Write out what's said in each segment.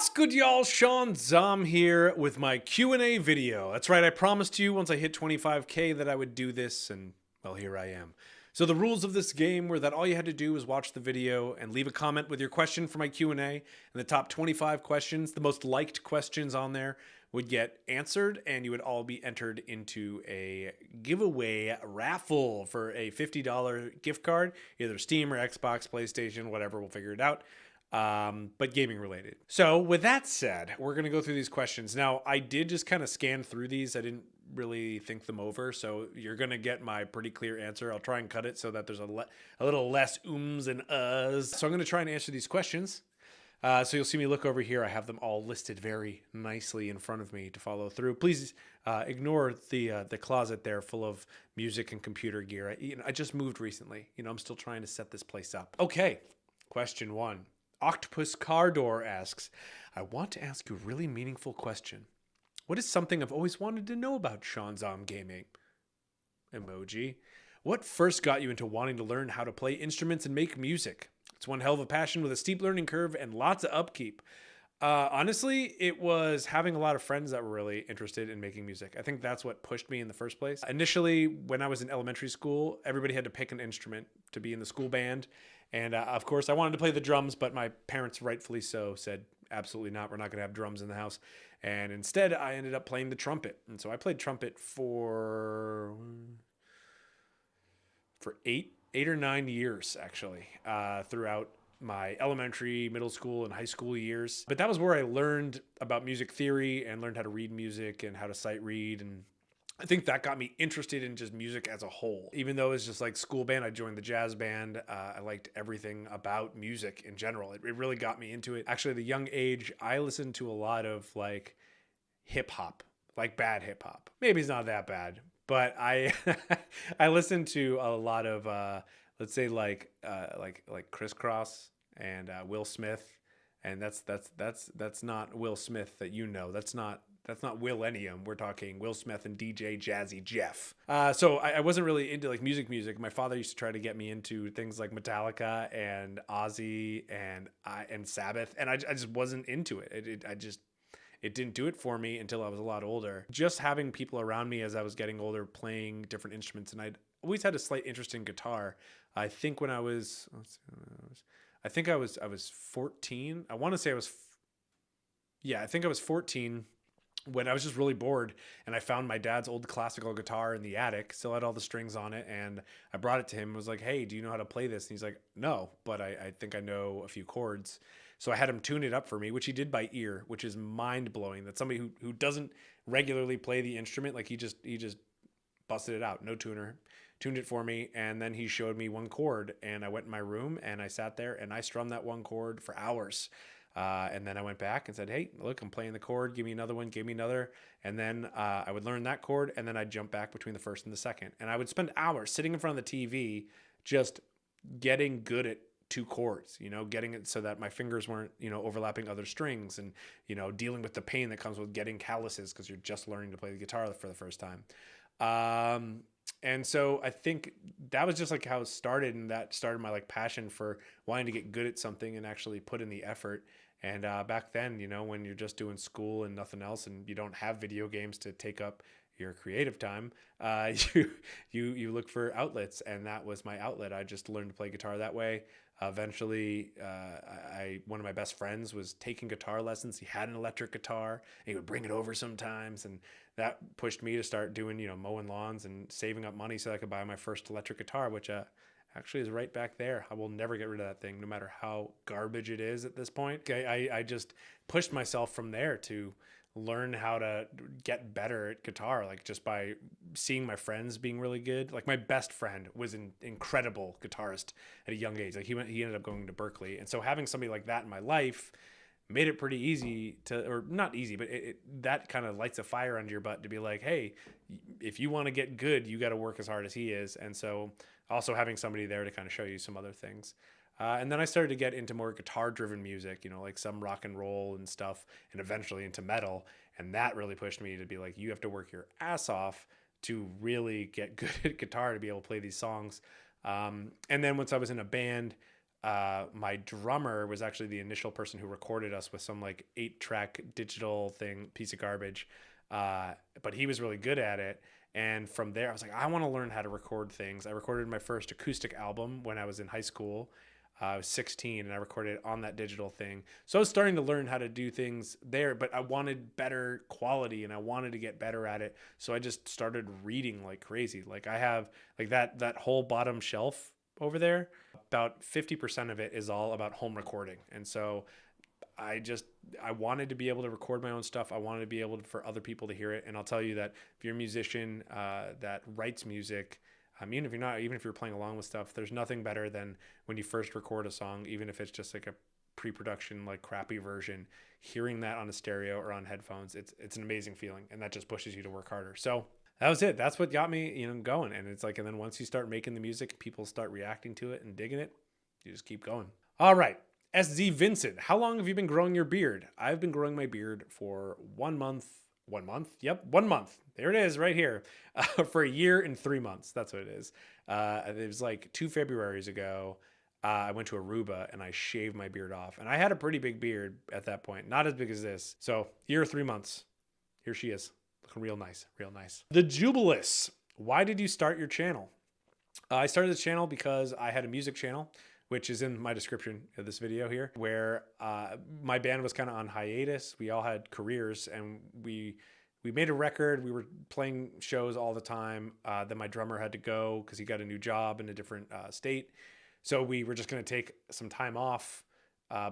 What's good, y'all? Shaun here with my Q&A video. That's right, I promised you once I hit 25K that I would do this, and well, here I am. So the rules of this game were that all you had to do was watch the video and leave a comment with your question for my Q&A, and the top 25 questions, the most liked questions on there, would get answered, and you would all be entered into a giveaway raffle for a $50 gift card, either Steam or Xbox, PlayStation, whatever, we'll figure it out. But gaming related. So with that said, we're going to go through these questions. Now, I did just kind of scan through these. I didn't really think them over. So you're going to get my pretty clear answer. I'll try and cut it so that there's a little less ums and uhs. So I'm going to try and answer these questions. So you'll see me look over here. I have them all listed very nicely in front of me to follow through. Please ignore the closet there full of music and computer gear. I just moved recently. I'm still trying to set this place up. Okay, question 1. Octopus Car Door asks, I want to ask you a really meaningful question. What is something I've always wanted to know about Shaun Gaming? Emoji. What first got you into wanting to learn how to play instruments and make music? It's one hell of a passion with a steep learning curve and lots of upkeep. Honestly, it was having a lot of friends that were really interested in making music. I think that's what pushed me in the first place. Initially, when I was in elementary school, everybody had to pick an instrument to be in the school band. And of course, I wanted to play the drums, but my parents, rightfully so, said, absolutely not. We're not going to have drums in the house. And instead, I ended up playing the trumpet. And so I played trumpet for 8 or 9 years, actually, throughout my elementary, middle school, and high school years. But that was where I learned about music theory and learned how to read music and how to sight read. And I think that got me interested in just music as a whole. Even though it's just like school band, I joined the jazz band. I liked everything about music in general. It really got me into it. Actually, at a young age, I listened to a lot of like hip hop, like bad hip hop. Maybe it's not that bad, but I I listened to a lot of let's say like Crisscross and Will Smith, and that's not Will Smith that That's not Willennium. We're talking Will Smith and DJ Jazzy Jeff. So I wasn't really into like music. My father used to try to get me into things like Metallica and Ozzy and Sabbath, and I just wasn't into it. It didn't do it for me until I was a lot older. Just having people around me as I was getting older playing different instruments, and I'd always had a slight interest in guitar. I think when I was 14. I want to say I think I was 14 when I was just really bored, and I found my dad's old classical guitar in the attic, still had all the strings on it, and I brought it to him and was like, hey, do you know how to play this? And he's like, no, but I think I know a few chords. So I had him tune it up for me, which he did by ear, which is mind-blowing. That somebody who doesn't regularly play the instrument, like he just busted it out, no tuner, tuned it for me, and then he showed me one chord, and I went in my room, and I sat there, and I strummed that one chord for hours. And then I went back and said, hey, look, I'm playing the chord. Give me another one. Give me another. And then I would learn that chord, and then I'd jump back between the first and the second. And I would spend hours sitting in front of the TV just getting good at two chords, getting it so that my fingers weren't, overlapping other strings, and, dealing with the pain that comes with getting calluses because you're just learning to play the guitar for the first time. And so I think that was just like how it started, and that started my like passion for wanting to get good at something and actually put in the effort. And back then, when you're just doing school and nothing else, and you don't have video games to take up your creative time, you look for outlets, and that was my outlet. I just learned to play guitar that way. Eventually, one of my best friends was taking guitar lessons. He had an electric guitar, and he would bring it over sometimes, and that pushed me to start doing, mowing lawns and saving up money so I could buy my first electric guitar, which actually is right back there. I will never get rid of that thing, no matter how garbage it is at this point. I just pushed myself from there to learn how to get better at guitar, like just by seeing my friends being really good. Like my best friend was an incredible guitarist at a young age. Like he ended up going to Berkeley, and so having somebody like that in my life made it pretty easy to, or not easy, but that kind of lights a fire under your butt to be like, hey, if you want to get good, you got to work as hard as he is. And so also having somebody there to kind of show you some other things. And then I started to get into more guitar-driven music, like some rock and roll and stuff, and eventually into metal. And that really pushed me to be like, you have to work your ass off to really get good at guitar to be able to play these songs. And then once I was in a band, my drummer was actually the initial person who recorded us with some like 8-track digital piece of garbage. But he was really good at it. And from there, I was like, I want to learn how to record things. I recorded my first acoustic album when I was in high school. I was 16 and I recorded it on that digital thing. So I was starting to learn how to do things there, but I wanted better quality and I wanted to get better at it. So I just started reading like crazy. Like I have like that whole bottom shelf over there, about 50% of it is all about home recording. And so I wanted to be able to record my own stuff. I wanted to be able for other people to hear it. And I'll tell you that if you're a musician that writes music, even if you're playing along with stuff, there's nothing better than when you first record a song, even if it's just like a pre-production, like crappy version, hearing that on a stereo or on headphones, it's an amazing feeling. And that just pushes you to work harder. So that was it. That's what got me, going. And it's like, and then once you start making the music, people start reacting to it and digging it, you just keep going. All right. SZ Vincent, how long have you been growing your beard? I've been growing my beard for 1 month. 1 month? Yep, 1 month. There it is right here. For a year and 3 months. That's what it is. It was like 2 Februaries ago. I went to Aruba and I shaved my beard off. And I had a pretty big beard at that point. Not as big as this. So year, 3 months. Here she is. Looking real nice. Real nice. The Jubilis. Why did you start your channel? I started this channel because I had a music channel, which is in my description of this video here, where my band was kind of on hiatus. We all had careers and we made a record. We were playing shows all the time. Then my drummer had to go because he got a new job in a different state. So we were just going to take some time off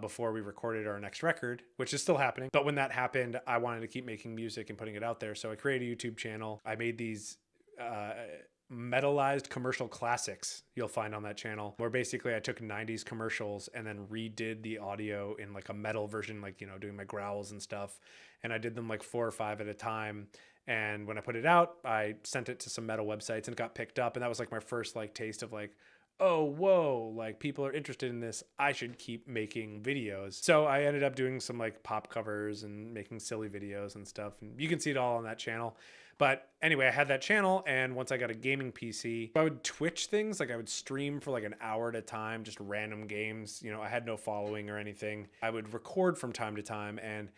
before we recorded our next record, which is still happening. But when that happened, I wanted to keep making music and putting it out there. So I created a YouTube channel. I made these metalized commercial classics you'll find on that channel, where basically I took 90s commercials and then redid the audio in like a metal version, like, doing my growls and stuff. And I did them like 4 or 5 at a time. And when I put it out, I sent it to some metal websites and it got picked up. And that was like my first like taste of like, oh, whoa, like people are interested in this. I should keep making videos. So I ended up doing some like pop covers and making silly videos and stuff. And you can see it all on that channel. But anyway, I had that channel, and once I got a gaming PC, I would Twitch things. Like I would stream for like an hour at a time, just random games. I had no following or anything. I would record from time to time. And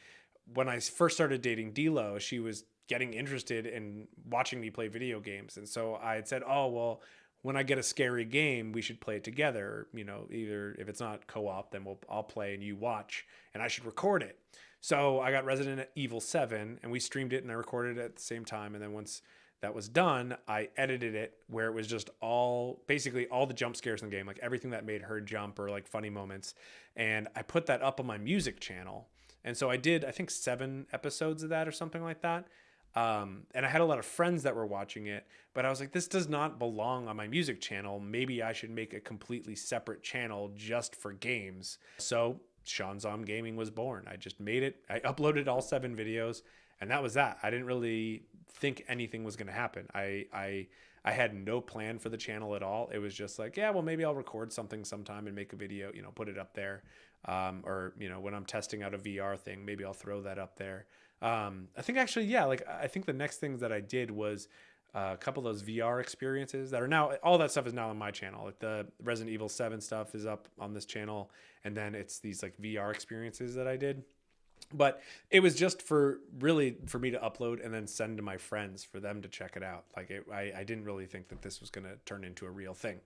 when I first started dating D-Lo, she was getting interested in watching me play video games. And so I had said, oh, well, when I get a scary game, we should play it together. Either if it's not co-op, then I'll play and you watch, and I should record it. So I got Resident Evil 7 and we streamed it and I recorded it at the same time. And then once that was done, I edited it where it was just basically all the jump scares in the game, like everything that made her jump or like funny moments. And I put that up on my music channel. And so I did, I think 7 episodes of that or something like that. And I had a lot of friends that were watching it, but I was like, this does not belong on my music channel. Maybe I should make a completely separate channel just for games. So Shaun Gaming was born. I just made it. I uploaded all 7 videos and that was that. I didn't really think anything was going to happen. I had no plan for the channel at all. It was just like, yeah, well, maybe I'll record something sometime and make a video, put it up there. Or, when I'm testing out a VR thing, maybe I'll throw that up there. I think actually, yeah, like I think the next things that I did was a couple of those VR experiences that are now, all that stuff is now on my channel. Like the Resident Evil 7 stuff is up on this channel. And then it's these like VR experiences that I did. But it was just for me to upload and then send to my friends for them to check it out. Like I didn't really think that this was going to turn into a real thing.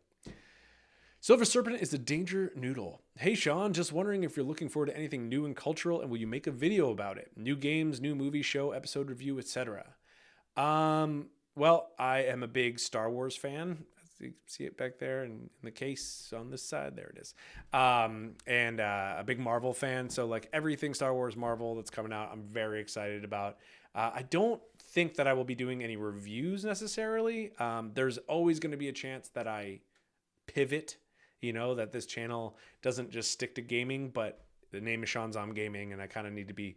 Silver Serpent is a danger noodle. Hey, Shaun, just wondering if you're looking forward to anything new and cultural, and will you make a video about it? New games, new movie, show, episode review, etc. Well, I am a big Star Wars fan. You see it back there in the case on this side. There it is. And a big Marvel fan. So like everything Star Wars, Marvel that's coming out, I'm very excited about. I don't think that I will be doing any reviews necessarily. There's always going to be a chance that I pivot, that this channel doesn't just stick to gaming, but the name is Shaun Gaming, and I kind of need to be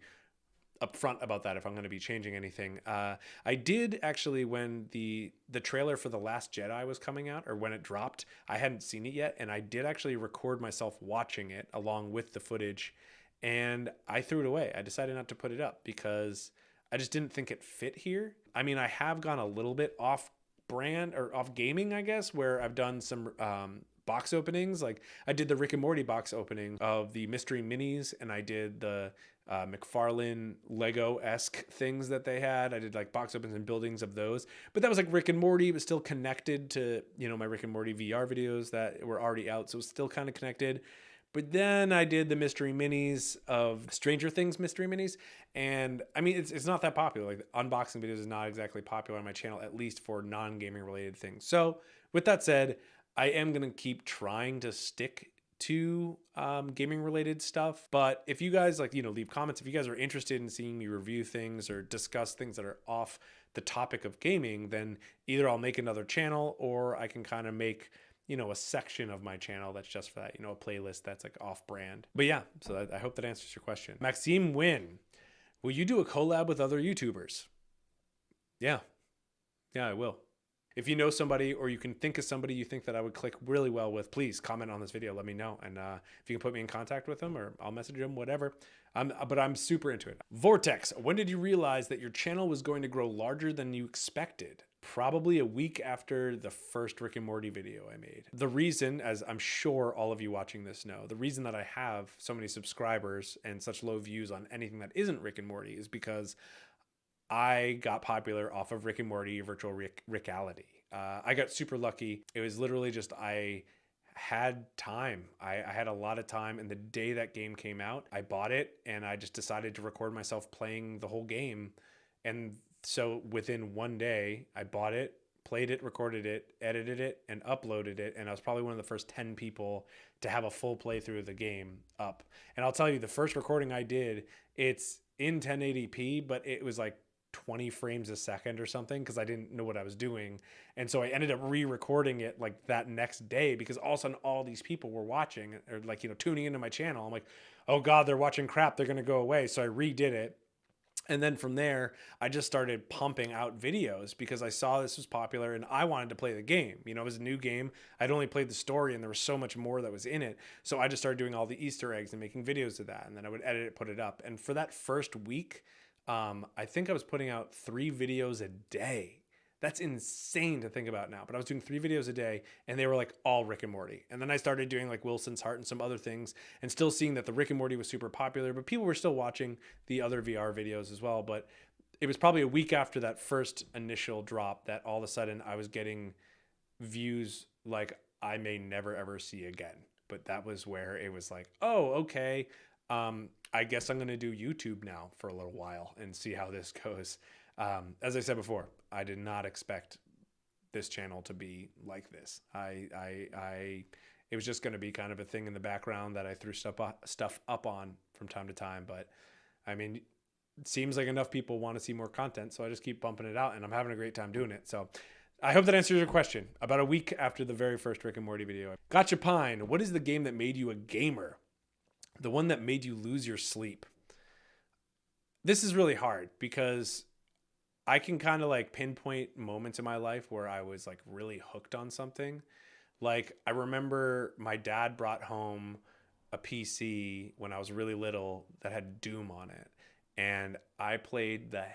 upfront about that if I'm going to be changing anything. I did actually, when the trailer for The Last Jedi was coming out, or when it dropped, I hadn't seen it yet, and I did actually record myself watching it along with the footage, and I threw it away. I decided not to put it up because I just didn't think it fit here. I mean, I have gone a little bit off brand or off gaming, I guess, where I've done some box openings. Like I did the Rick and Morty box opening of the mystery minis, and I did the McFarlane Lego-esque things that they had. I did like box opens and buildings of those, but that was like Rick and Morty. It was still connected to, you know, my Rick and Morty VR videos that were already out. So it was still kind of connected. But then I did the mystery minis of Stranger Things mystery minis. And I mean, it's not that popular. Like unboxing videos is not exactly popular on my channel, at least for non-gaming related things. So with that said, I am going to keep trying to stick to gaming related stuff. But if you guys like, you know, leave comments, if you guys are interested in seeing me review things or discuss things that are off the topic of gaming, then either I'll make another channel or I can kind of make, you know, a section of my channel that's just for that, you know, a playlist that's like off brand. But yeah, so I hope that answers your question. Maxime Wynn, will you do a collab with other YouTubers? Yeah, I will. If you know somebody or you can think of somebody you think that I would click really well with, please comment on this video. Let me know. And if you can put me in contact with them or I'll message them, whatever. But I'm super into it. Vortex, when did you realize that your channel was going to grow larger than you expected? Probably a week after the first Rick and Morty video I made. The reason, as I'm sure all of you watching this know, the reason that I have so many subscribers and such low views on anything that isn't Rick and Morty is because I got popular off of Rick and Morty virtual Rickality. I got super lucky. It was literally just I had time. I had a lot of time, and the day that game came out, I bought it and I just decided to record myself playing the whole game. And so within one day, I bought it, played it, recorded it, edited it, and uploaded it. And I was probably one of the first 10 people to have a full playthrough of the game up. And I'll tell you, the first recording I did, it's in 1080p, but it was like 20 frames a second or something because I didn't know what I was doing. And so I ended up re-recording it like that next day because all of a sudden all these people were watching or like, you know, tuning into my channel. I'm like, oh God, they're watching crap. They're going to go away. So I redid it. And then from there, I just started pumping out videos because I saw this was popular and I wanted to play the game. You know, it was a new game. I'd only played the story and there was so much more that was in it. So I just started doing all the Easter eggs and making videos of that. And then I would edit it, put it up. And for that first week, I think I was putting out 3 videos a day. That's insane to think about now, but I was doing 3 videos a day and they were like all Rick and Morty. And then I started doing like Wilson's Heart and some other things and still seeing that the Rick and Morty was super popular, but people were still watching the other VR videos as well. But it was probably a week after that first initial drop that all of a sudden I was getting views like I may never ever see again. But that was where it was like, oh, okay. I guess I'm going to do YouTube now for a little while and see how this goes. As I said before, I did not expect this channel to be like this. It was just going to be kind of a thing in the background that I threw stuff up on from time to time. But I mean, it seems like enough people want to see more content. So I just keep bumping it out and I'm having a great time doing it. So I hope that answers your question. About a week after the very first Rick and Morty video. Gotcha Pine, what is the game that made you a gamer? The one that made you lose your sleep. This is really hard because I can kind of like pinpoint moments in my life where I was like really hooked on something. Like I remember my dad brought home a PC when I was really little that had Doom on it. And I played the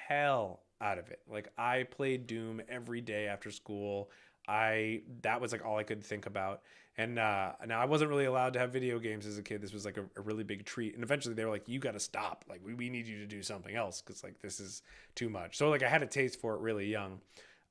hell out of it. Like I played Doom every day after school. That was like all I could think about. And now I wasn't really allowed to have video games as a kid. This was like a really big treat. And eventually they were like, you got to stop. Like we need you to do something else because like this is too much. So like I had a taste for it really young.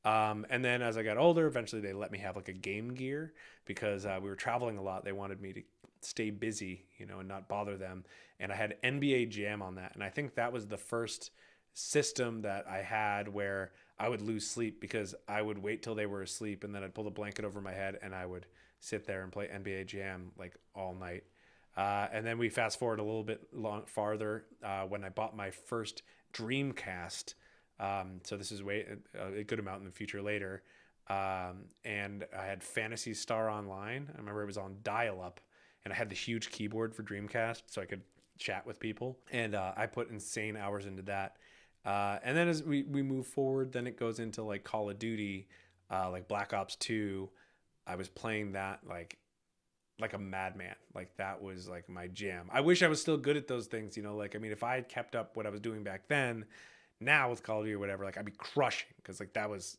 And then as I got older, eventually they let me have like a Game Gear because we were traveling a lot. They wanted me to stay busy, you know, and not bother them. And I had NBA Jam on that. And I think that was the first system that I had where I would lose sleep because I would wait till they were asleep and then I'd pull the blanket over my head and I would sit there and play NBA Jam like all night. And then we fast forward a little bit farther when I bought my first Dreamcast. So this is a good amount in the future later. And I had Phantasy Star Online. I remember it was on dial-up and I had the huge keyboard for Dreamcast so I could chat with people. And I put insane hours into that. And then as we move forward, then it goes into like Call of Duty, like Black Ops 2. I was playing that like a madman. Like that was like my jam. I wish I was still good at those things, you know, like, I mean, if I had kept up what I was doing back then, now with Call of Duty or whatever, like I'd be crushing. Cause like it was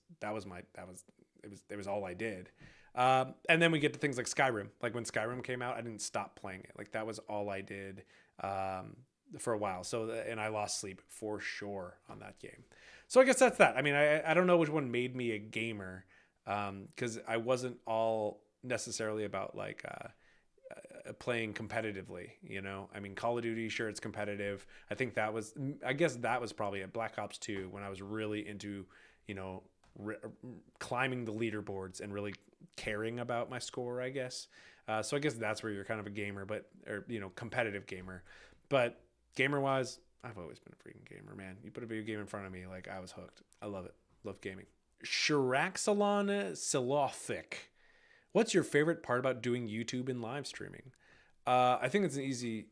all I did. And then we get to things like Skyrim. Like when Skyrim came out, I didn't stop playing it. Like that was all I did for a while. So, and I lost sleep for sure on that game. So I guess that's that. I mean, I don't know which one made me a gamer, because I wasn't all necessarily about like playing competitively, you know. I mean, Call of Duty, sure, it's competitive. I guess that was probably at Black Ops 2 when I was really into, you know, climbing the leaderboards and really caring about my score, I guess. So I guess that's where you're kind of a gamer, or you know, competitive gamer. But gamer wise, I've always been a freaking gamer, man. You put a video game in front of me, like I was hooked. I love it. Love gaming. Shiraxalon Silothic. What's your favorite part about doing YouTube and live streaming? I think it's an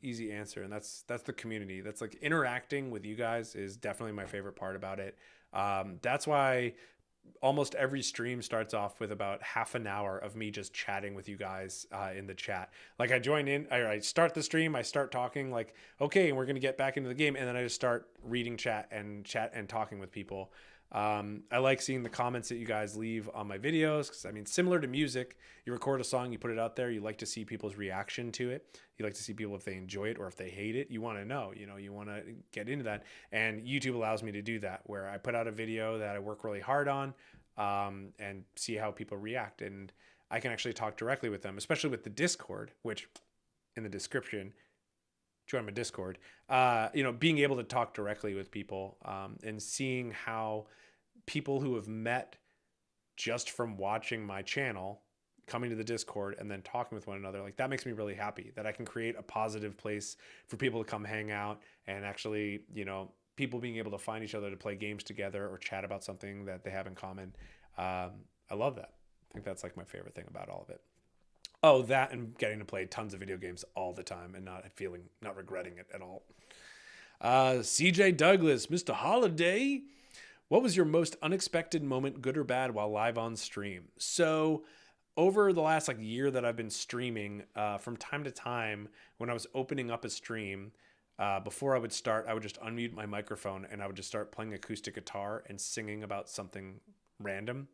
easy answer, and that's the community. That's like interacting with you guys is definitely my favorite part about it. That's why almost every stream starts off with about half an hour of me just chatting with you guys in the chat. Like I join in, I start the stream, I start talking like, okay, and we're going to get back into the game. And then I just start reading chat and talking with people. I like seeing the comments that you guys leave on my videos. Cause I mean, similar to music, you record a song, you put it out there. You like to see people's reaction to it. You like to see people if they enjoy it or if they hate it. You want to know, you want to get into that. And YouTube allows me to do that, where I put out a video that I work really hard on, and see how people react. And I can actually talk directly with them, especially with the Discord, which in the description, join my Discord, being able to talk directly with people, and seeing how people who have met just from watching my channel coming to the Discord and then talking with one another, like that makes me really happy that I can create a positive place for people to come hang out and actually, people being able to find each other to play games together or chat about something that they have in common. I love that. I think that's like my favorite thing about all of it. Oh, that and getting to play tons of video games all the time and not regretting it at all. CJ Douglas, Mr. Holiday, what was your most unexpected moment, good or bad, while live on stream? So over the last year that I've been streaming, from time to time, when I was opening up a stream, before I would start, I would just unmute my microphone and I would just start playing acoustic guitar and singing about something random.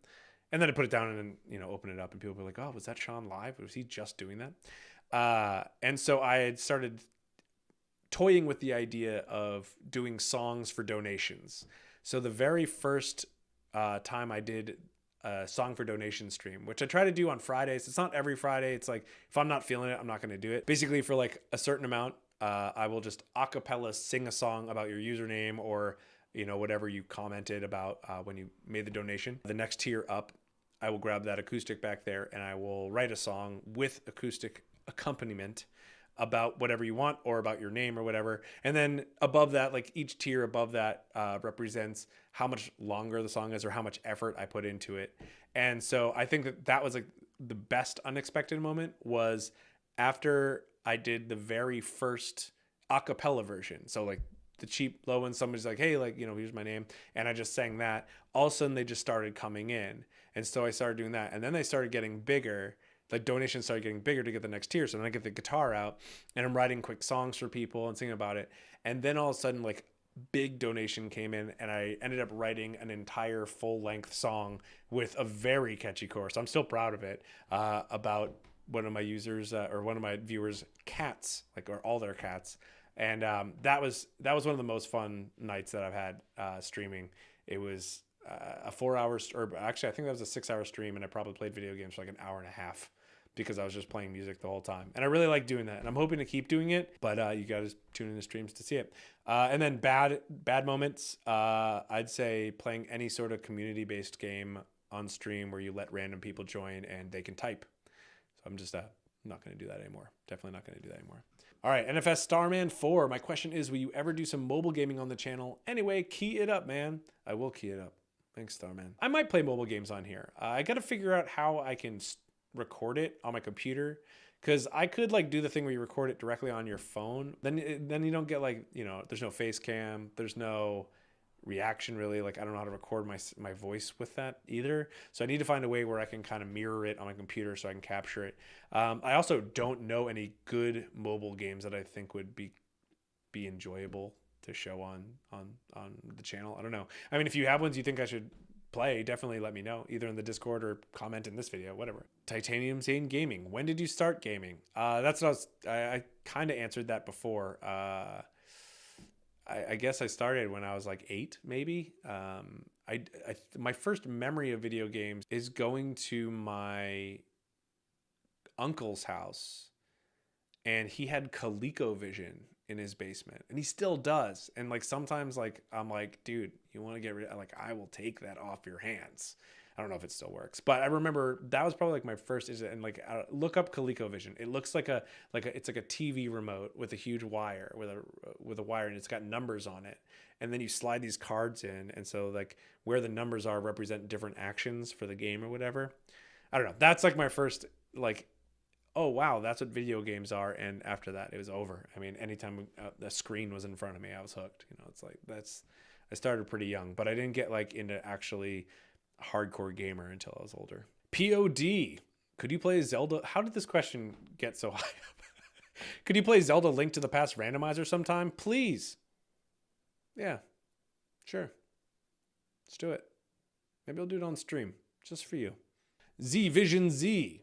And then I put it down and then, open it up and people were like, oh, was that Shaun live? Was he just doing that? And so I had started toying with the idea of doing songs for donations. So the very first time I did a song for donation stream, which I try to do on Fridays. It's not every Friday. It's like, if I'm not feeling it, I'm not going to do it. Basically for a certain amount, I will just a cappella sing a song about your username or, whatever you commented about when you made the donation. The next tier up, I will grab that acoustic back there and I will write a song with acoustic accompaniment about whatever you want or about your name or whatever. And then above that, each tier above that represents how much longer the song is or how much effort I put into it. And so I think that was the best unexpected moment was after I did the very first a cappella version. So the cheap low one, somebody's like, hey, here's my name. And I just sang that. All of a sudden they just started coming in. And so I started doing that. And then they started getting bigger. The donations started getting bigger to get the next tier. So then I get the guitar out and I'm writing quick songs for people and singing about it. And then all of a sudden, big donation came in and I ended up writing an entire full length song with a very catchy chorus. I'm still proud of it, about one of my users or one of my viewers' cats, or all their cats. And that was one of the most fun nights that I've had streaming. It was a 4 hours, or actually I think that was a 6-hour stream, and I probably played video games for an hour and a half because I was just playing music the whole time. And I really like doing that, and I'm hoping to keep doing it, but you got to tune in to streams to see it. And then bad moments, I'd say playing any sort of community-based game on stream where you let random people join and they can type. So I'm just not going to do that anymore. Definitely not going to do that anymore. All right, NFS Starman 4. My question is, will you ever do some mobile gaming on the channel? Anyway, key it up, man. I will key it up. Thanks, Starman. I might play mobile games on here. I got to figure out how I can record it on my computer, because I could do the thing where you record it directly on your phone. Then you don't get there's no face cam. There's no reaction really. I don't know how to record my voice with that either. So I need to find a way where I can kind of mirror it on my computer so I can capture it. I also don't know any good mobile games that I think would be enjoyable to show on the channel. I don't know. I mean, if you have ones you think I should play, definitely let me know, either in the Discord or comment in this video, whatever. Titanium saying gaming. When did you start gaming? That's what I kind of answered that before. I guess I started when I was like 8, maybe. My first memory of video games is going to my uncle's house, and he had ColecoVision in his basement, and he still does. And like sometimes, like I'm like, dude, you want to get rid of, like, I will take that off your hands. I don't know if it still works, but I remember that was probably like my first. And like, look up ColecoVision. It looks like it's like a TV remote with a huge wire with a wire, and it's got numbers on it. And then you slide these cards in, and so like where the numbers are represent different actions for the game or whatever. I don't know. That's like my first like, oh wow, that's what video games are. And after that, it was over. I mean, anytime the screen was in front of me, I was hooked. You know, it's like I started pretty young, but I didn't get like into actually hardcore gamer until I was older. POD, could you play Zelda? How did this question get so high up? Could you play Zelda Link to the Past randomizer sometime? Please. Yeah, sure. Let's do it. Maybe I'll do it on stream just for you. Z Vision Z.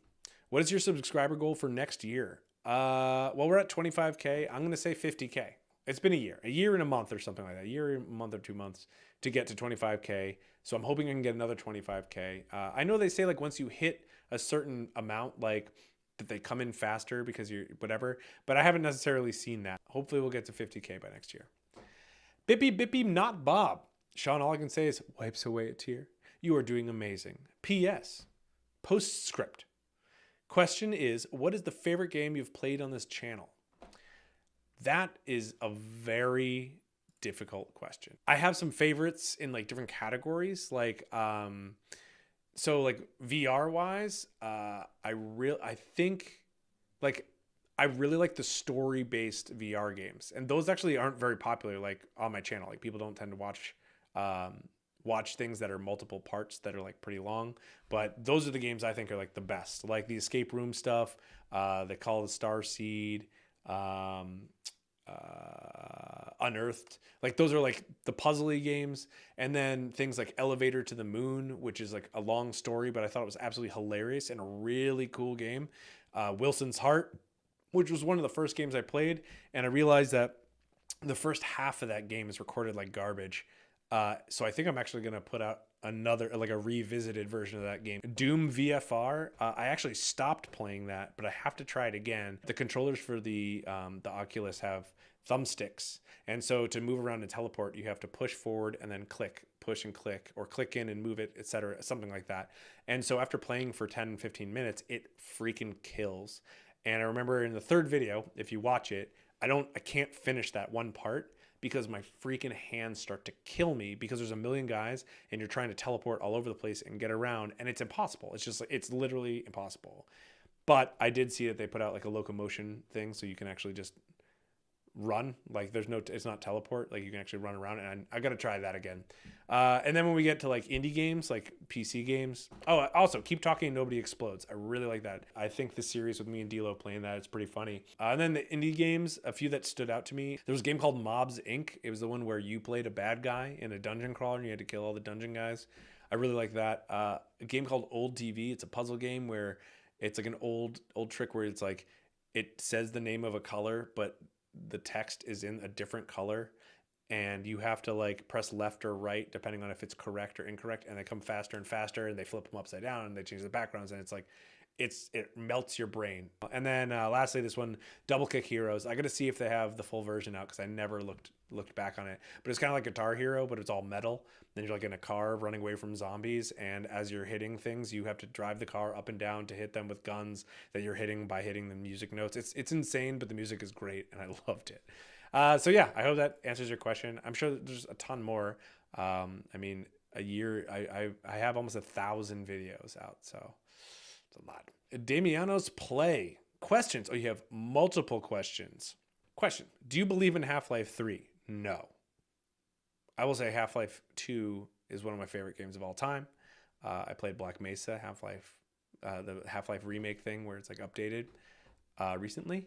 What is your subscriber goal for next year? Well, we're at 25K. I'm going to say 50K. It's been a year and a month or something like that. A year, a month or 2 months to get to 25K. So I'm hoping I can get another 25K. I know they say like once you hit a certain amount, like that they come in faster because you're whatever, but I haven't necessarily seen that. Hopefully we'll get to 50K by next year. Bippy Bippy not Bob. Shaun, all I can say is wipes away a tear. You are doing amazing. P.S. Postscript. Question is, what is the favorite game you've played on this channel? That is a very difficult question. I have some favorites in like different categories, like so like VR wise, I think like I really like the story based VR games, and those actually aren't very popular like on my channel. Like people don't tend to watch things that are multiple parts that are like pretty long, but those are the games I think are like the best, like the escape room stuff, the Call of the Starseed, Unearthed. Like those are like the puzzly games. And then things like Elevator to the Moon, which is like a long story, but I thought it was absolutely hilarious and a really cool game. Wilson's Heart, which was one of the first games I played, and I realized that the first half of that game is recorded like garbage. So I think I'm actually going to put out another, like a revisited version of that game. Doom VFR. I actually stopped playing that, but I have to try it again. The controllers for the Oculus have thumbsticks. And so to move around and teleport, you have to push forward and then click, push and click, or click in and move it, etc., something like that. And so after playing for 10, 15 minutes, it freaking kills. And I remember in the third video, if you watch it, I can't finish that one part because my freaking hands start to kill me because there's a million guys and you're trying to teleport all over the place and get around, and it's impossible. It's just like, it's literally impossible. But I did see that they put out like a locomotion thing so you can actually just run. Like it's not teleport, like you can actually run around, and I got to try that again. And then when we get to like indie games, like PC games, also Keep Talking Nobody Explodes, I really like that. I think the series with me and D'Lo playing that, it's pretty funny. And then the indie games, a few that stood out to me, there was a game called Mobs Inc. It was the one where you played a bad guy in a dungeon crawler and you had to kill all the dungeon guys. I really like that. A game called Old TV, it's a puzzle game where it's like an old trick where it's like it says the name of a color, but the text is in a different color, and you have to like press left or right depending on if it's correct or incorrect, and they come faster and faster, and they flip them upside down and they change the backgrounds, and it's like it melts your brain. And then lastly, this one, Double Kick Heroes. I got to see if they have the full version out because I never looked back on it, but it's kind of like Guitar Hero, but it's all metal. Then you're like in a car running away from zombies, and as you're hitting things, you have to drive the car up and down to hit them with guns that you're hitting by hitting the music notes. It's insane, but the music is great, and I loved it. So yeah, I hope that answers your question. I'm sure there's a ton more. I mean, a year, I have almost 1,000 videos out, so it's a lot. Damiano's Play. Questions. Oh, you have multiple questions. Question. Do you believe in Half-Life 3? No. I will say Half-Life 2 is one of my favorite games of all time. I played Black Mesa, the Half-Life remake thing where it's like updated recently.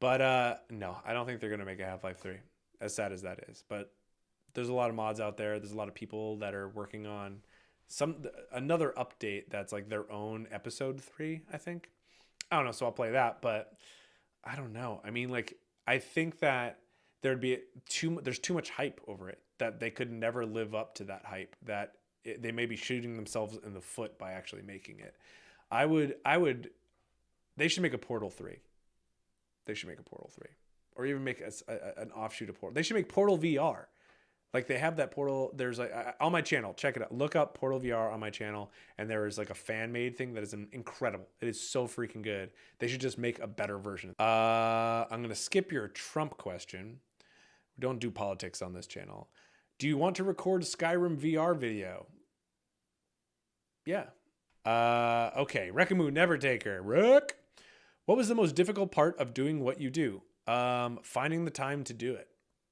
But no, I don't think they're going to make a Half-Life 3, as sad as that is. But there's a lot of mods out there. There's a lot of people that are working on another update that's like their own episode 3, I think. I don't know, so I'll play that, but I don't know. I mean, like, I think that there's too much hype over it, that they could never live up to that hype, that they may be shooting themselves in the foot by actually making it. I would they should make a Portal 3. They should make a Portal 3, or even make an offshoot of Portal. They should make Portal VR. Like, they have that Portal. There's like, on my channel, check it out. Look up Portal VR on my channel, and there is like a fan made thing that is incredible. It is so freaking good. They should just make a better version. I'm gonna skip your Trump question. We don't do politics on this channel. Do you want to record a Skyrim VR video? Yeah. Okay. Rekamu Never Taker. Rook. What was the most difficult part of doing what you do? Finding the time to do it.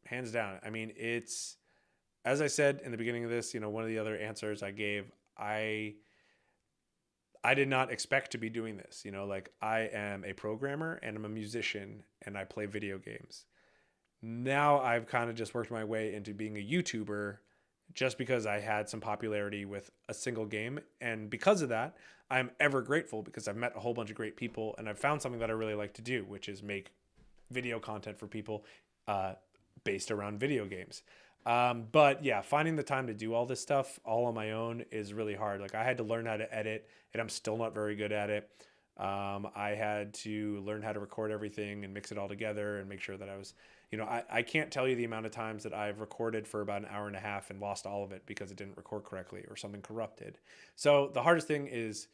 Hands down. I mean, it's, as I said in the beginning of this, one of the other answers I gave, I did not expect to be doing this. Like, I am a programmer and I'm a musician and I play video games. Now I've kind of just worked my way into being a YouTuber just because I had some popularity with a single game. And because of that, I'm ever grateful, because I've met a whole bunch of great people and I've found something that I really like to do, which is make video content for people based around video games. But yeah, finding the time to do all this stuff all on my own is really hard. Like, I had to learn how to edit, and I'm still not very good at it. I had to learn how to record everything and mix it all together and make sure that I was, I can't tell you the amount of times that I've recorded for about an hour and a half and lost all of it because it didn't record correctly or something corrupted. So the hardest thing is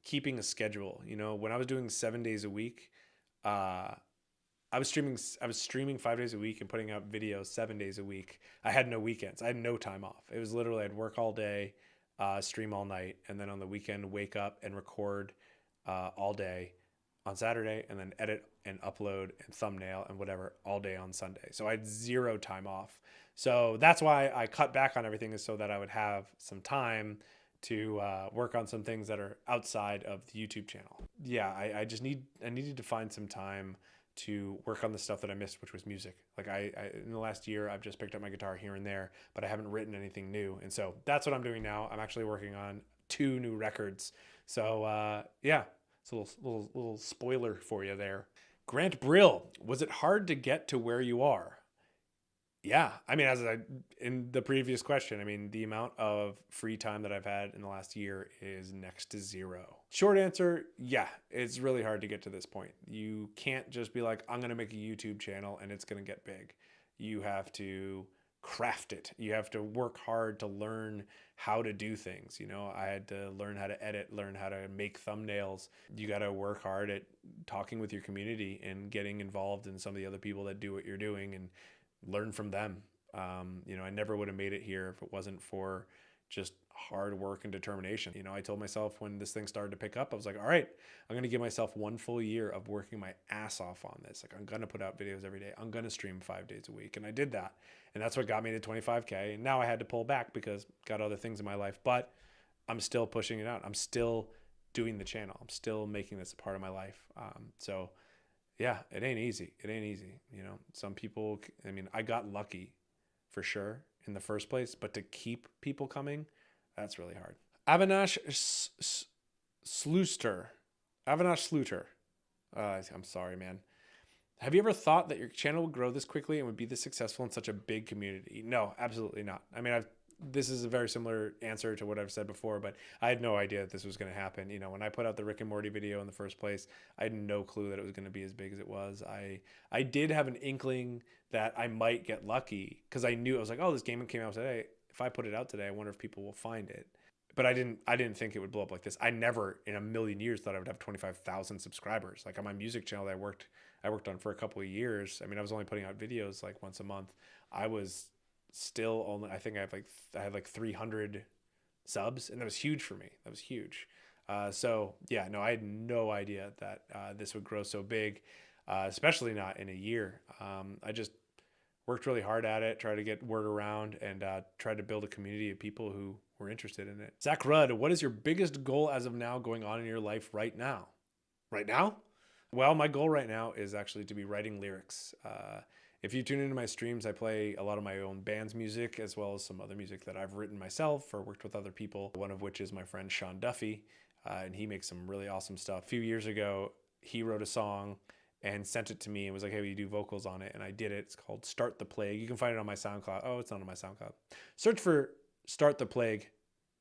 keeping a schedule. When I was doing 7 days a week, I was streaming 5 days a week and putting out videos 7 days a week. I had no weekends. I had no time off. It was literally, I'd work all day, stream all night, and then on the weekend, wake up and record all day on Saturday, and then edit and upload and thumbnail and whatever all day on Sunday. So I had zero time off. So that's why I cut back on everything, is so that I would have some time to work on some things that are outside of the YouTube channel. Yeah, I needed to find some time to work on the stuff that I missed, which was music. Like, I in the last year, I've just picked up my guitar here and there, but I haven't written anything new. And so that's what I'm doing now. I'm actually working on 2 new records. So yeah, it's a little spoiler for you there. Grant Brill, was it hard to get to where you are? Yeah, I mean, in the previous question, I mean, the amount of free time that I've had in the last year is next to zero. Short answer, yeah, it's really hard to get to this point. You can't just be like, I'm going to make a YouTube channel and it's going to get big. You have to craft it. You have to work hard to learn how to do things. I had to learn how to edit, learn how to make thumbnails. You got to work hard at talking with your community and getting involved in some of the other people that do what you're doing, and learn from them. I never would have made it here if it wasn't for just hard work and determination. I told myself when this thing started to pick up, I was like, all right, I'm going to give myself 1 full year of working my ass off on this. Like, I'm going to put out videos every day. I'm going to stream 5 days a week. And I did that. And that's what got me to 25K. And now I had to pull back because got other things in my life, but I'm still pushing it out. I'm still doing the channel. I'm still making this a part of my life. So yeah, it ain't easy. It ain't easy. Some people, I mean, I got lucky for sure in the first place, but to keep people coming, that's really hard. Avinash Sluter. I'm sorry, man. Have you ever thought that your channel would grow this quickly and would be this successful in such a big community? No, absolutely not. I mean, this is a very similar answer to what I've said before, but I had no idea that this was going to happen. When I put out the Rick and Morty video in the first place, I had no clue that it was going to be as big as it was. I did have an inkling that I might get lucky, because I knew, I was like, oh, this game came out today. If I put it out today, I wonder if people will find it. But I didn't think it would blow up like this. I never in a million years thought I would have 25,000 subscribers. Like, on my music channel that I worked on for a couple of years. I mean, I was only putting out videos like once a month. I was still only, I think I had like 300 subs, and that was huge for me. That was huge. So yeah, no, I had no idea that this would grow so big, especially not in a year. I just worked really hard at it, tried to get word around, and tried to build a community of people who were interested in it. Zach Rudd, what is your biggest goal as of now going on in your life right now? Right now? Well, my goal right now is actually to be writing lyrics If you tune into my streams, I play a lot of my own band's music as well as some other music that I've written myself or worked with other people. One of which is my friend Shaun Duffy, and he makes some really awesome stuff. A few years ago, he wrote a song and sent it to me and was like, hey, will you do vocals on it? And I did it. It's called Start the Plague. You can find it on my SoundCloud. Oh, it's not on my SoundCloud. Search for Start the Plague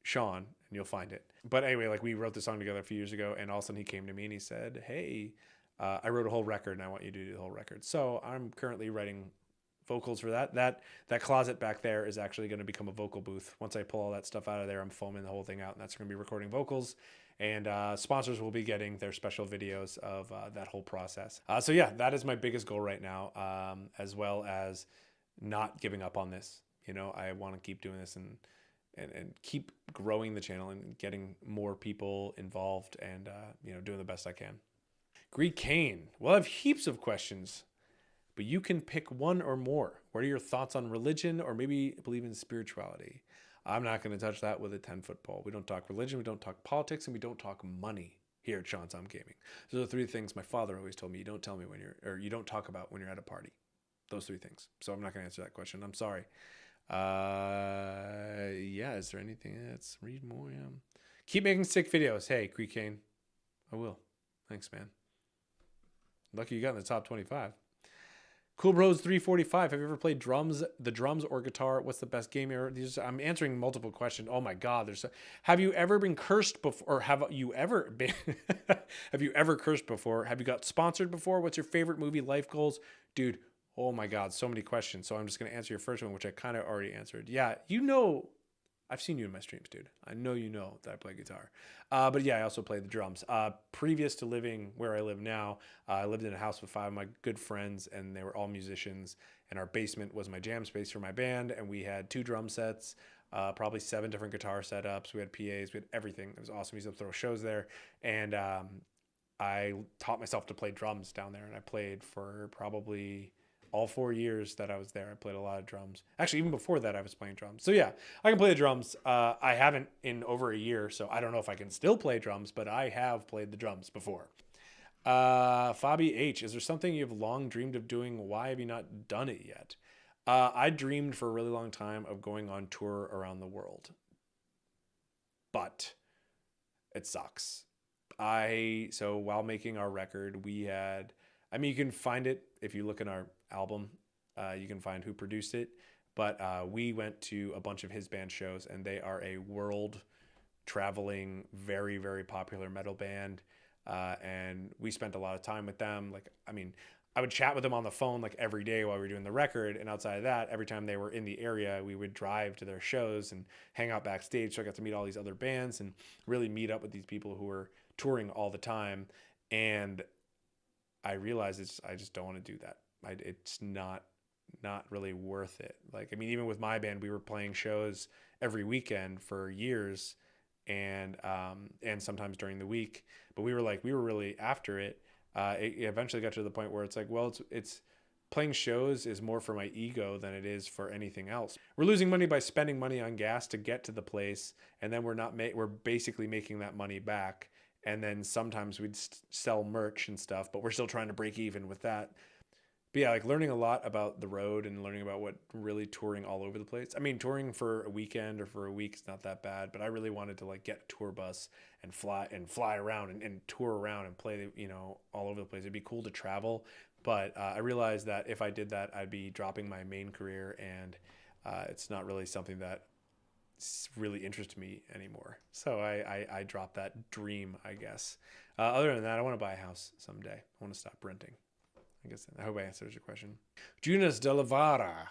Shaun and you'll find it. But anyway, like we wrote the song together a few years ago, and all of a sudden he came to me and he said, hey, I wrote a whole record and I want you to do the whole record. So I'm currently writing vocals for that. That closet back there is actually going to become a vocal booth. Once I pull all that stuff out of there, I'm foaming the whole thing out, and that's going to be recording vocals. And sponsors will be getting their special videos of that whole process. So yeah, that is my biggest goal right now, as well as not giving up on this. You know, I want to keep doing this and keep growing the channel and getting more people involved and, you know, doing the best I can. Greek Kane. Well, I have heaps of questions, but you can pick one or more. What are your thoughts on religion or maybe believe in spirituality? I'm not going to touch that with a 10-foot pole. We don't talk religion, we don't talk politics, and we don't talk money here at Shaun Tom Gaming. Those are the three things my father always told me. You don't tell me when you don't talk about when you're at a party. Those three things. So I'm not going to answer that question. I'm sorry. Yeah, is there anything else? Read more. Yeah. Keep making sick videos. Hey, Greek Kane. I will. Thanks, man. Lucky you got in the top 25. Cool Bros 345. Have you ever played the drums or guitar? What's the best game ever? I'm answering multiple questions. Oh my God. Have you ever been cursed before? Or have you ever been, have you ever cursed before? Have you got sponsored before? What's your favorite movie? Life goals? Dude, oh my God. So many questions. So I'm just going to answer your first one, which I kind of already answered. Yeah. You know, I've seen you in my streams, dude. I know you know that I play guitar. But yeah, I also play the drums. Previous to living where I live now, I lived in a house with 5 of my good friends, and they were all musicians. And our basement was my jam space for my band, and we had 2 drum sets, probably 7 different guitar setups. We had PAs, we had everything. It was awesome. We used to throw shows there. And I taught myself to play drums down there, and I played for probably all 4 years that I was there. I played a lot of drums. Actually, even before that, I was playing drums. So yeah, I can play the drums. I haven't in over a year, so I don't know if I can still play drums, but I have played the drums before. Fabi H, is there something you've long dreamed of doing? Why have you not done it yet? I dreamed for a really long time of going on tour around the world, but it sucks. So while making our record, we had, I mean, you can find it if you look in our album, you can find who produced it, but we went to a bunch of his band shows, and they are a world traveling, very, very popular metal band. And we spent a lot of time with them. Like, I mean, I would chat with them on the phone like every day while we were doing the record. And outside of that, every time they were in the area, we would drive to their shows and hang out backstage. So I got to meet all these other bands and really meet up with these people who were touring all the time. And I realized I just don't want to do that. It's not really worth it. Like, I mean, even with my band, we were playing shows every weekend for years, and sometimes during the week. But we were really after it. It eventually got to the point where it's like, well, it's playing shows is more for my ego than it is for anything else. We're losing money by spending money on gas to get to the place, and then we're basically making that money back. And then sometimes we'd sell merch and stuff, but we're still trying to break even with that. But yeah, like learning a lot about the road and learning about what really touring all over the place. I mean, touring for a weekend or for a week is not that bad, but I really wanted to like get a tour bus and fly around and tour around and play, you know, all over the place. It'd be cool to travel. But I realized that if I did that, I'd be dropping my main career, and it's not really something that really interests me anymore. So I dropped that dream, I guess. Other than that, I want to buy a house someday. I want to stop renting. I hope I answered your question. Junas de la Vara.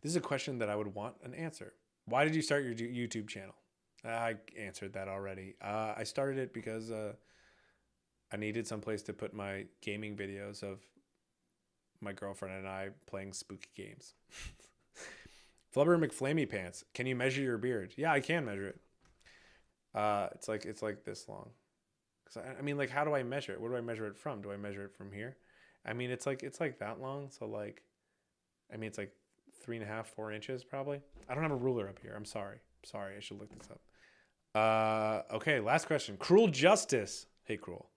This is a question that I would want an answer. Why did you start your YouTube channel? I answered that already. I started it because I needed some place to put my gaming videos of my girlfriend and I playing spooky games. Flubber McFlamey Pants. Can you measure your beard? Yeah, I can measure it. It's like this long. I mean, like, how do I measure it? Where do I measure it from? Do I measure it from here? I mean, it's like that long. So like, I mean, it's like 3.5, 4 inches probably. I don't have a ruler up here. I'm sorry. I should look this up. Okay. Last question. Cruel Justice. Hey, Cruel.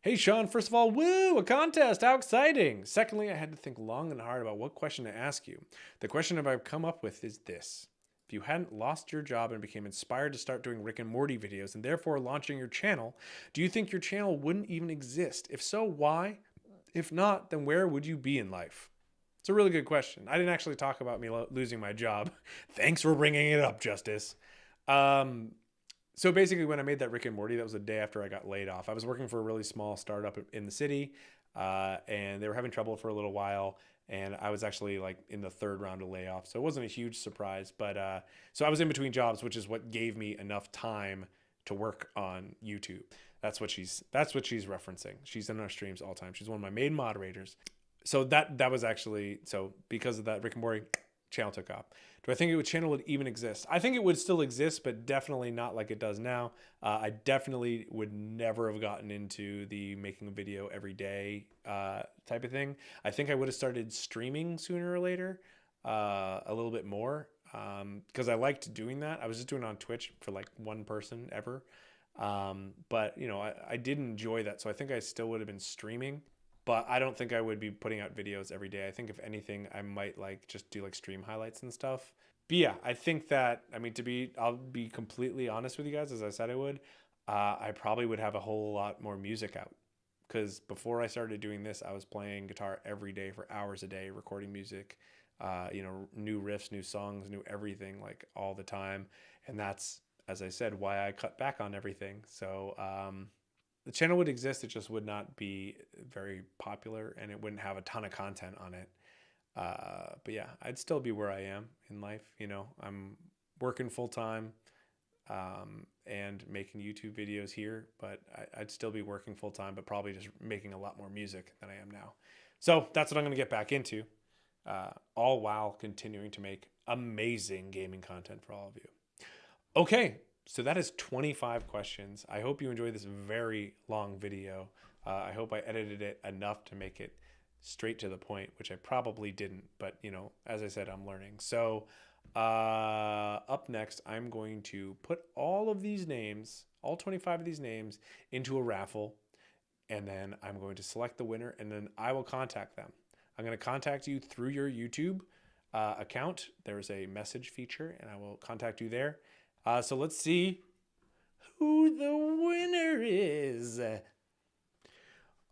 Hey, Shaun, first of all, woo, a contest. How exciting. Secondly, I had to think long and hard about what question to ask you. The question I've come up with is this. If you hadn't lost your job and became inspired to start doing Rick and Morty videos and therefore launching your channel, do you think your channel wouldn't even exist? If so, why? If not, then where would you be in life? It's a really good question. I didn't actually talk about me losing my job. Thanks for bringing it up, Justice. So basically, when I made that Rick and Morty, that was the day after I got laid off. I was working for a really small startup in the city, and they were having trouble for a little while. And I was actually like in the third round of layoff, so it wasn't a huge surprise. But so I was in between jobs, which is what gave me enough time to work on YouTube. That's what she's referencing. She's in our streams all the time. She's one of my main moderators. So that was actually, so because of that, Rick and Morty channel took off. Do I think channel would even exist? I think it would still exist, but definitely not like it does now. I definitely would never have gotten into the making a video every day type of thing. I think I would have started streaming sooner or later, a little bit more, because I liked doing that. I was just doing it on Twitch for like one person ever. But you know, I did enjoy that. So I think I still would have been streaming. But I don't think I would be putting out videos every day. I think if anything, I might like just do like stream highlights and stuff. But yeah, I think that, I mean, I'll be completely honest with you guys, as I said I would, I probably would have a whole lot more music out. Because before I started doing this, I was playing guitar every day for hours a day, recording music, you know, new riffs, new songs, new everything, like all the time. And that's, as I said, why I cut back on everything. So, the channel would exist, it just would not be very popular and it wouldn't have a ton of content on it. But yeah, I'd still be where I am in life. You know, I'm working full time and making YouTube videos here, but I'd still be working full time, but probably just making a lot more music than I am now. So that's what I'm going to get back into, all while continuing to make amazing gaming content for all of you. Okay. So that is 25 questions. I hope you enjoyed this very long video. I hope I edited it enough to make it straight to the point, which I probably didn't, but you know, as I said, I'm learning. So up next, I'm going to put all of these names, all 25 of these names, into a raffle, and then I'm going to select the winner, and then I will contact them. I'm going to contact you through your YouTube account. There's a message feature, and I will contact you there. So let's see who the winner is.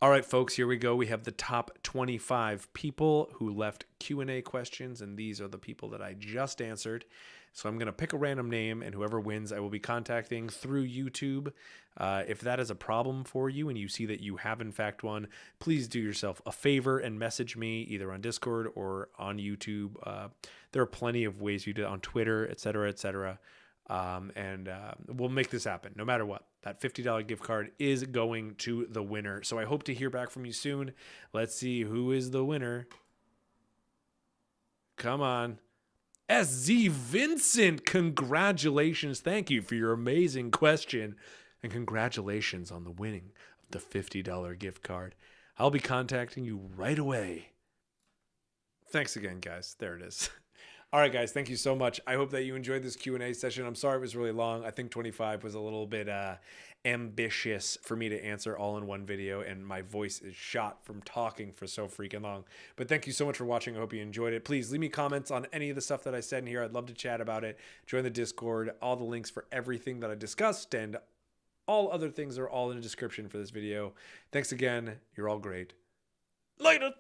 All right, folks, here we go. We have the top 25 people who left Q&A questions, and these are the people that I just answered. So I'm going to pick a random name, and whoever wins, I will be contacting through YouTube. If that is a problem for you and you see that you have, in fact, won, please do yourself a favor and message me either on Discord or on YouTube. There are plenty of ways you do it on Twitter, etc., etc. We'll make this happen no matter what. That $50 gift card is going to the winner. So I hope to hear back from you soon. Let's see who is the winner. Come on. SZ Vincent, congratulations. Thank you for your amazing question. And congratulations on the winning of the $50 gift card. I'll be contacting you right away. Thanks again, guys. There it is. All right, guys, thank you so much. I hope that you enjoyed this Q&A session. I'm sorry it was really long. I think 25 was a little bit ambitious for me to answer all in one video, and my voice is shot from talking for so freaking long. But thank you so much for watching. I hope you enjoyed it. Please leave me comments on any of the stuff that I said in here. I'd love to chat about it. Join the Discord. All the links for everything that I discussed and all other things are all in the description for this video. Thanks again. You're all great. Later.